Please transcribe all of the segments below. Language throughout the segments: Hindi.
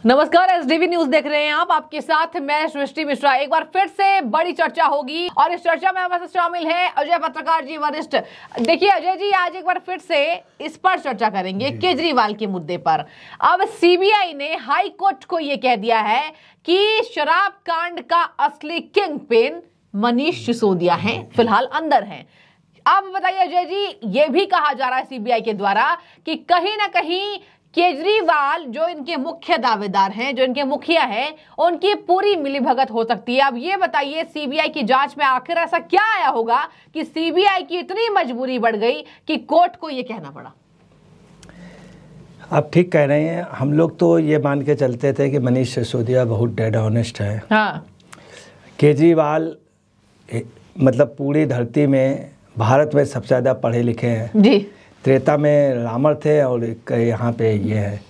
नमस्कार, एसडीवी न्यूज देख रहे हैं आप। आपके साथ मैं सृष्टि मिश्रा। एक बार फिर से बड़ी चर्चा होगी और इस चर्चा में हमारे साथ शामिल है अजय पत्रकार जी, वरिष्ठ। देखिए अजय जी, आज एक बार फिर से इस पर चर्चा करेंगे, केजरीवाल के मुद्दे पर। अब सीबीआई ने हाई कोर्ट को यह कह दिया है कि शराब कांड का असली किंग पिन मनीष सिसोदिया है, फिलहाल अंदर हैं। अब बताइए अजय जी, ये भी कहा जा रहा है सीबीआई के द्वारा कि कहीं ना कहीं केजरीवाल जो इनके मुख्य दावेदार हैं, जो इनके मुखिया हैं, उनकी पूरी मिलीभगत हो सकती है। अब ये बताइए, सीबीआई की जांच में आखिर ऐसा क्या आया होगा कि सीबीआई की इतनी मजबूरी बढ़ गई कि कोर्ट को ये कहना पड़ा? आप ठीक कह रहे हैं। हम लोग तो ये मान के चलते थे कि मनीष सिसोदिया बहुत डेड ऑनेस्ट है। हाँ। केजरीवाल मतलब पूरी धरती में भारत में सबसे ज़्यादा पढ़े लिखे हैं जी। त्रेता में रामर थे और यहाँ पे ये है।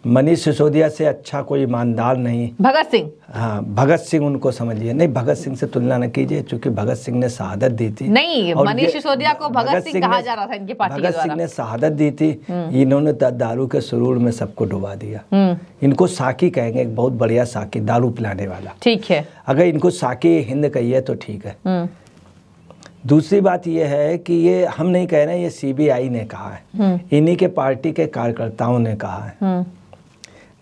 मनीष सिसोदिया से अच्छा कोई ईमानदार नहीं। भगत सिंह, हाँ भगत सिंह उनको समझिए। नहीं, भगगत सिंह से तुलना न कीजिए, क्योंकि भगत सिंह ने शहादत दी थी। नहीं, मनीष सिसोदिया को भगत सिंह कहा जा रहा था इनकी पार्टी के द्वारा। भगत सिंह ने शहादत दी थी, इन्होंने दारू के सुरूर में सबको डुबा दिया। इनको साकी कहेंगे, एक बहुत बढ़िया साकी, दारू पिलाने वाला। ठीक है, अगर इनको साकी हिंद कहिए तो ठीक है। दूसरी बात यह है कि ये हम नहीं कह रहे हैं, ये सीबीआई ने कहा है, इन्हीं के पार्टी के कार्यकर्ताओं ने कहा है।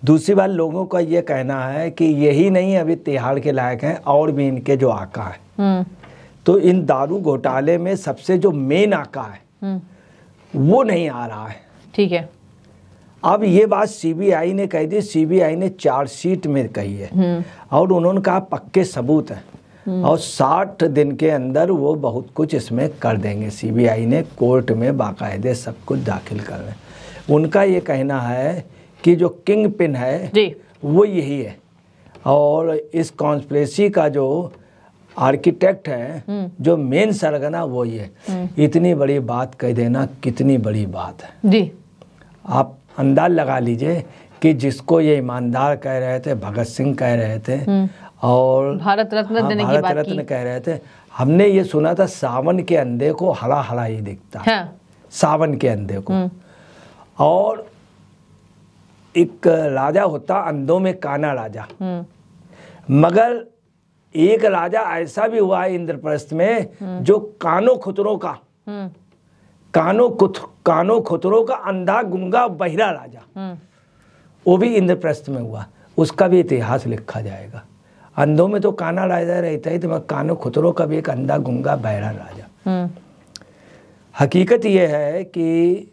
दूसरी बात, लोगों का ये कहना है कि यही नहीं अभी तिहाड़ के लायक हैं, और भी इनके जो आका है। तो इन दारू घोटाले में सबसे जो मेन आका है वो नहीं आ रहा है। ठीक है। अब ये बात सीबीआई ने कही थी, सीबीआई ने चार्जशीट में कही है और उन्होंने कहा पक्के सबूत हैं और 60 दिन के अंदर वो बहुत कुछ इसमें कर देंगे। सीबीआई ने कोर्ट में बाकायदे सब कुछ दाखिल कर रहे हैं। उनका ये कहना है कि जो किंग पिन है जी, वो यही है और इस कॉन्स्पिरेसी का जो आर्किटेक्ट है, जो मेन सरगना, वो ये। इतनी बड़ी बात कह देना कितनी बड़ी बात है जी। आप अंदाज लगा लीजिए कि जिसको ये ईमानदार कह रहे थे, भगत सिंह कह रहे थे और भारत रत्न देने की बात की, कह रहे थे। हमने ये सुना था सावन के अंधे को हरा हरा ही दिखता है। हाँ। सावन के अंधे को। और एक राजा होता अंधों में काना राजा, मगर एक राजा ऐसा भी हुआ है इंद्रप्रस्थ में जो कानों खुतरों का अंधा गुंगा बहिरा राजा, वो भी इंद्रप्रस्थ में हुआ। उसका भी इतिहास लिखा जाएगा। अंधों में तो काना राजा रहता ही, तो मैं कानों खुतरों का भी एक अंधा गुंगा बहरा राजा। हकीकत यह है कि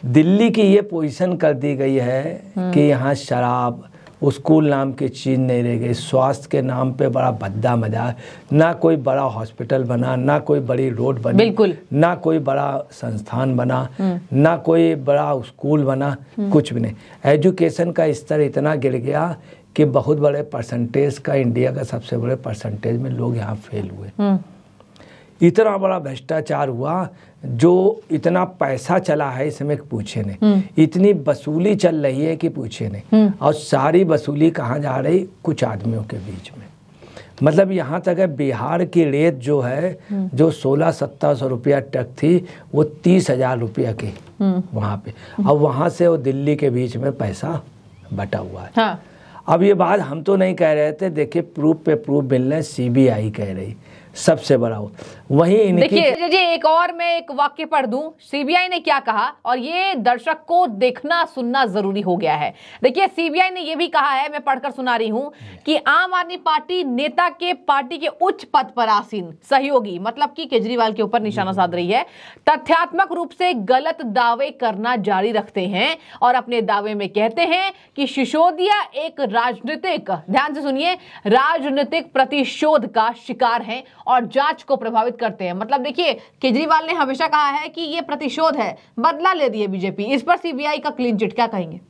दिल्ली की ये पोजीशन कर दी गई है कि यहाँ शराब, स्कूल नाम की चीज नहीं रह गई। स्वास्थ्य के नाम पे बड़ा भद्दा मजा, ना कोई बड़ा हॉस्पिटल बना, ना कोई बड़ी रोड बनी, बिल्कुल ना कोई बड़ा संस्थान बना, ना कोई बड़ा स्कूल बना, कुछ भी नहीं। एजुकेशन का स्तर इतना गिर गया कि बहुत बड़े परसेंटेज का, इंडिया का सबसे बड़े परसेंटेज में लोग यहाँ फेल हुए। इतना बड़ा भ्रष्टाचार हुआ, जो इतना पैसा चला है इसमें पूछे नहीं, इतनी वसूली चल रही है कि पूछे नहीं। और सारी वसूली कहाँ जा रही? कुछ आदमियों के बीच में। मतलब यहाँ तक है, बिहार की रेत जो है, जो 1600-1700 रुपया टक थी, वो 30,000 रुपया की वहाँ पे। अब वहाँ से वो दिल्ली के बीच में पैसा बटा हुआ है। हाँ। अब ये बात हम तो नहीं कह रहे थे, देखिए प्रूफ पे प्रूफ मिल रहे, सीबीआई कह रही सबसे बड़ा हो। वहीं देखिए जी, एक और मैं एक वाक्य पढ़ दूं, सीबीआई ने क्या कहा, और ये दर्शक को देखना सुनना जरूरी हो गया है। देखिए सीबीआई ने ये भी कहा है, मैं पढ़कर सुना रही हूं, कि आम आदमी पार्टी नेता के पार्टी के उच्च पद पर आसीन सहयोगी, मतलब कि केजरीवाल के ऊपर निशाना साध रही है, तथ्यात्मक रूप से गलत दावे करना जारी रखते हैं और अपने दावे में कहते हैं कि सिसोदिया एक राजनीतिक, ध्यान से सुनिए, राजनीतिक प्रतिशोध का शिकार है और जांच को प्रभावित करते हैं। मतलब देखिए, केजरीवाल ने हमेशा कहा है कि ये प्रतिशोध है, बदला ले रही है बीजेपी। इस पर सीबीआई का क्लीन चिट, क्या कहेंगे?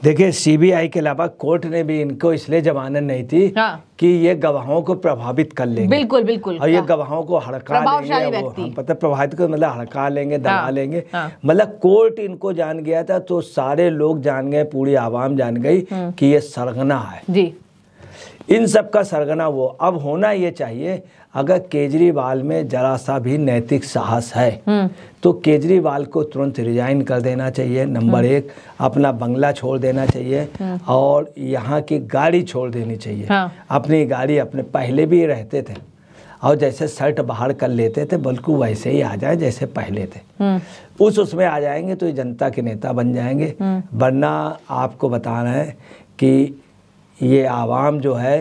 देखिए, सीबीआई के अलावा कोर्ट ने भी इनको इसलिए जमानत नहीं थी कि ये गवाहों को प्रभावित कर लेंगे। बिल्कुल बिल्कुल। और ये गवाहों को हड़का लेंगे, हम पता प्रभावित को मतलब हड़का लेंगे, दबा लेंगे। मतलब कोर्ट इनको जान गया था, तो सारे लोग जान गए, पूरी आवाम जान गई कि ये सरगना है जी। इन सब का सरगना वो। अब होना ये चाहिए, अगर केजरीवाल में जरा सा भी नैतिक साहस है तो केजरीवाल को तुरंत रिजाइन कर देना चाहिए। नंबर 1, अपना बंगला छोड़ देना चाहिए और यहाँ की गाड़ी छोड़ देनी चाहिए। अपनी गाड़ी अपने पहले भी रहते थे और जैसे शर्ट बाहर कर लेते थे बिल्कुल वैसे ही आ जाए जैसे पहले थे। उसमें आ जाएंगे तो ये जनता के नेता बन जाएंगे। वरना आपको बता रहे हैं कि ये आवाम जो है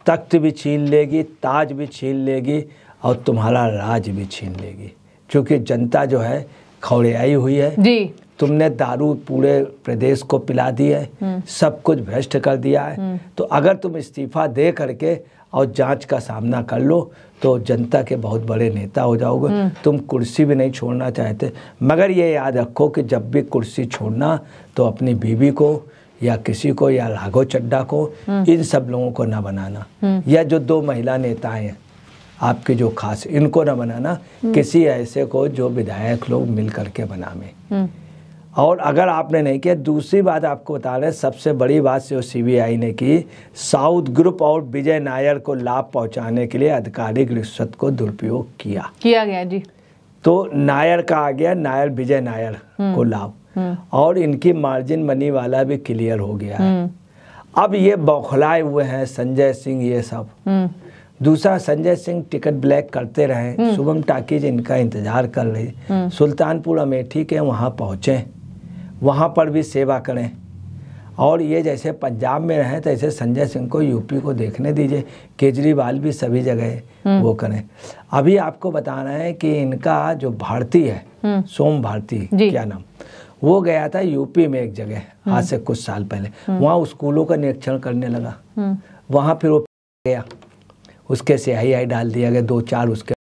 तख्त भी छीन लेगी, ताज भी छीन लेगी और तुम्हारा राज भी छीन लेगी, क्योंकि जनता जो है खौड़ियाई हुई है जी। तुमने दारू पूरे प्रदेश को पिला दी है, सब कुछ भ्रष्ट कर दिया है। तो अगर तुम इस्तीफा दे करके और जांच का सामना कर लो तो जनता के बहुत बड़े नेता हो जाओगे। तुम कुर्सी भी नहीं छोड़ना चाहते, मगर ये याद रखो कि जब भी कुर्सी छोड़ना तो अपनी बीवी को या किसी को या राघव चड्ढा को, इन सब लोगों को ना बनाना, या जो 2 महिला नेताएं हैं आपके जो खास, इनको ना बनाना, किसी ऐसे को जो विधायक लोग मिल करके बनावे। और अगर आपने नहीं किया, दूसरी बात आपको बता रहे हैं, सबसे बड़ी बात जो सीबीआई ने की, साउथ ग्रुप और विजय नायर को लाभ पहुंचाने के लिए आधिकारिक रिश्वत को दुरुपयोग किया गया जी। तो नायर का आ गया, नायर विजय नायर को लाभ, और इनकी मार्जिन मनी वाला भी क्लियर हो गया है। अब ये बौखलाए हुए हैं संजय सिंह ये सब। दूसरा, संजय सिंह टिकट ब्लैक करते रहे, शुभम टाकीज इनका इंतजार कर रही, सुल्तानपुर अमेठी के वहाँ पहुँचे, वहाँ पर भी सेवा करें। और ये जैसे पंजाब में रहें तो ऐसे संजय सिंह को यूपी को देखने दीजिए, केजरीवाल भी सभी जगह वो करें। अभी आपको बता रहे हैं कि इनका जो भारती है, सोम भारती क्या नाम, वो गया था यूपी में एक जगह आज से कुछ साल पहले, वहाँ स्कूलों का निरीक्षण करने लगा। वहाँ फिर वो गया, उसके CII डाल दिया गया 2-4 उसके।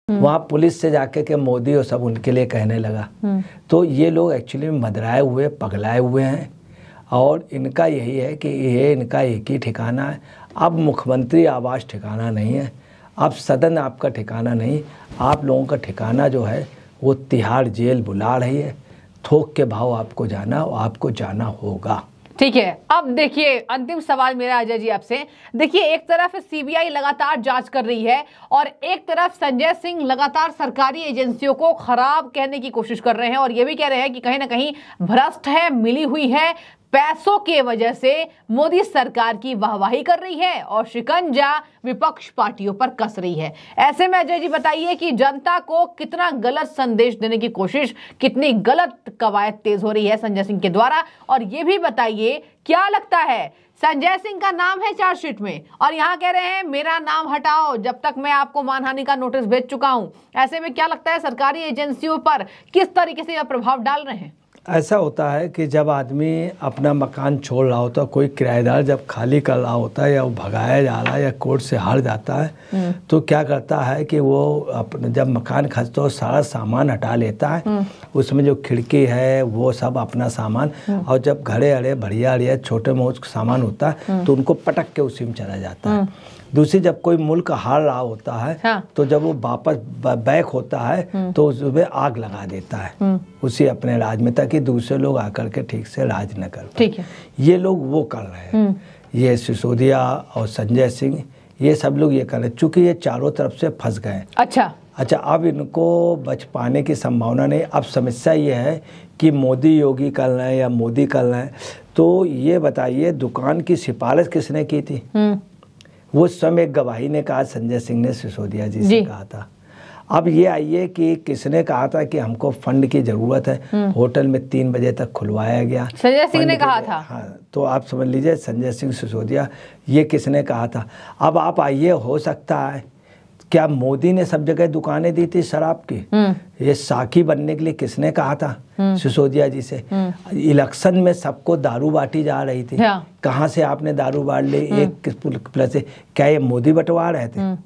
वहाँ पुलिस से जाके के मोदी और सब उनके लिए कहने लगा। तो ये लोग एक्चुअली मदराए हुए, पगलाए हुए हैं और इनका यही है कि ये इनका एक ही ठिकाना है। अब मुख्यमंत्री आवास ठिकाना नहीं है, अब सदन आपका ठिकाना नहीं, आप लोगों का ठिकाना जो है वो तिहाड़ जेल बुला रही है। थोक के भाव आपको जाना, आपको जाना होगा। ठीक है, अब देखिए अंतिम सवाल मेरा अजय जी आपसे। देखिए, एक तरफ सीबीआई लगातार जांच कर रही है और एक तरफ संजय सिंह लगातार सरकारी एजेंसियों को खराब कहने की कोशिश कर रहे हैं और ये भी कह रहे हैं कि कहीं ना कहीं भ्रष्ट है, मिली हुई है, पैसों के वजह से मोदी सरकार की वाहवाही कर रही है और शिकंजा विपक्ष पार्टियों पर कस रही है। ऐसे में अजय जी बताइए कि जनता को कितना गलत संदेश देने की कोशिश, कितनी गलत कवायद तेज हो रही है संजय सिंह के द्वारा, और ये भी बताइए क्या लगता है, संजय सिंह का नाम है चार्जशीट में और यहाँ कह रहे हैं मेरा नाम हटाओ जब तक मैं आपको मानहानि का नोटिस भेज चुका हूँ। ऐसे में क्या लगता है सरकारी एजेंसियों पर किस तरीके से यह प्रभाव डाल रहे हैं? ऐसा होता है कि जब आदमी अपना मकान छोड़ रहा होता है, कोई किराएदार जब खाली कर रहा होता है या वो भगाया जा रहा है या कोर्ट से हार जाता है, तो क्या करता है कि वो अपना जब मकान खरीदता है सारा सामान हटा लेता है, उसमें जो खिड़की है वो सब अपना सामान, और जब घड़े अड़े बढ़िया छोटे मोट सामान होता है तो उनको पटक के उसी में चला जाता है। दूसरी, जब कोई मुल्क हार रहा होता है तो जब वो वापस बैक होता है तो उसमें आग लगा देता है उसी अपने राज में, ताकि दूसरे लोग आकर के ठीक से राज न कर पाए। ठीक है, ये लोग वो कर रहे हैं, ये सिसोदिया और संजय सिंह, ये सब लोग ये कर रहे हैं, चूंकि ये चारों तरफ से फंस गए। अच्छा, अब इनको बच पाने की संभावना नहीं। अब समस्या ये है कि मोदी योगी कर रहे हैं या मोदी कर रहे हैं, तो ये बताइए दुकान की सिफारिश किसने की थी? वो समय एक गवाही ने कहा, संजय सिंह ने सिसोदिया जी से कहा था। अब ये आइए कि किसने कहा था कि हमको फंड की जरूरत है, होटल में 3 बजे तक खुलवाया गया, संजय सिंह ने कहा था। हाँ, तो आप समझ लीजिए संजय सिंह सिसोदिया, ये किसने कहा था? अब आप आइए, हो सकता है क्या मोदी ने सब जगह दुकानें दी थी शराब की? ये साकी बनने के लिए किसने कहा था सिसोदिया जी से? इलेक्शन में सबको दारू बांटी जा रही थी, कहाँ से आपने दारू बांट ली? एक प्लस से क्या ये मोदी बंटवा रहे थे?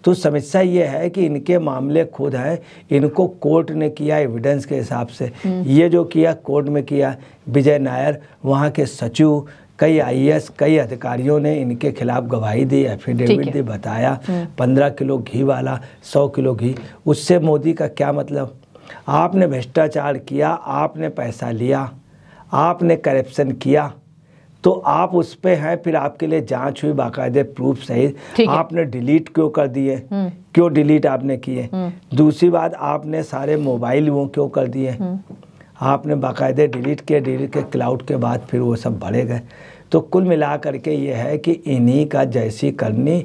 तो समस्या ये है कि इनके मामले खुद हैं, इनको कोर्ट ने किया एविडेंस के हिसाब से, ये जो किया कोर्ट में किया। विजय नायर, वहाँ के सचिव, कई IAS, कई अधिकारियों ने इनके खिलाफ गवाही दी, एफिडेविट दी, बताया 15 किलो घी वाला, 100 किलो घी। उससे मोदी का क्या मतलब? आपने भ्रष्टाचार किया, आपने पैसा लिया, आपने करप्शन किया, तो आप उस पे हैं, फिर आपके लिए जांच हुई बाकायदे प्रूफ सहित, आपने डिलीट क्यों कर दिए, क्यों डिलीट आपने किए। दूसरी बात, आपने सारे मोबाइल वो क्यों कर दिए, आपने बाकायदे डिलीट के क्लाउड के बाद फिर वो सब भरे गए। तो कुल मिला करके ये है कि इन्हीं का जैसी करनी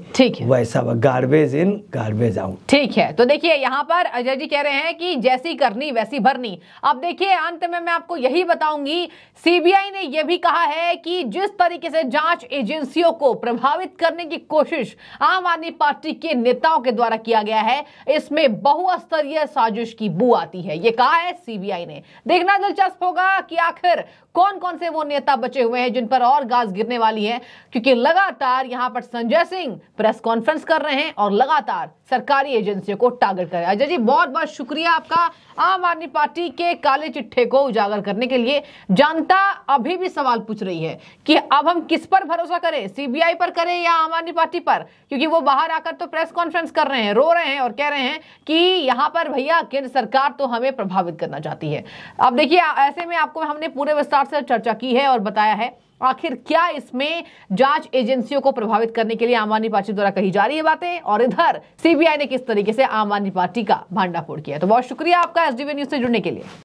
वैसा, गार्बेज इन गार्बेज आउट। ठीक है, तो देखिए यहाँ पर अजय जी कह रहे हैं कि जैसी करनी वैसी भरनी। अब देखिए अंत में मैं आपको यही बताऊंगी, सीबीआई ने यह भी कहा है कि जिस तरीके से जांच एजेंसियों को प्रभावित करने की कोशिश आम आदमी पार्टी के नेताओं के द्वारा किया गया है, इसमें बहुस्तरीय साजिश की बू आती है। ये कहा है सीबीआई ने। देखना दिलचस्प होगा कि आखिर कौन कौन से वो नेता बचे हुए हैं जिन पर और गाज गिरने वाली है, क्योंकि लगातार यहां पर संजय सिंह प्रेस कॉन्फ्रेंस कर रहे हैं और लगातार सरकारी एजेंसियों को टारगेट कर रहे हैं। अजय जी बहुत बहुत शुक्रिया आपका आम आदमी पार्टी के काले चिट्ठे को उजागर करने के लिए। जनता अभी भी सवाल पूछ रही है कि अब हम किस पर भरोसा करें, सीबीआई पर करें या आम आदमी पार्टी पर, क्योंकि वो बाहर आकर तो प्रेस कॉन्फ्रेंस कर रहे हैं, रो रहे हैं और कह रहे हैं कि यहां पर भैया केंद्र सरकार तो हमें प्रभावित करना चाहती है। अब देखिए ऐसे में आपको हमने पूरे विस्तार से चर्चा की है और बताया है आखिर क्या इसमें जांच एजेंसियों को प्रभावित करने के लिए आम आदमी पार्टी द्वारा कही जा रही है बातें, और इधर सीबीआई ने किस तरीके से आम आदमी पार्टी का भांडाफोड़ किया है। तो बहुत शुक्रिया आपका एसडीवी न्यूज से जुड़ने के लिए।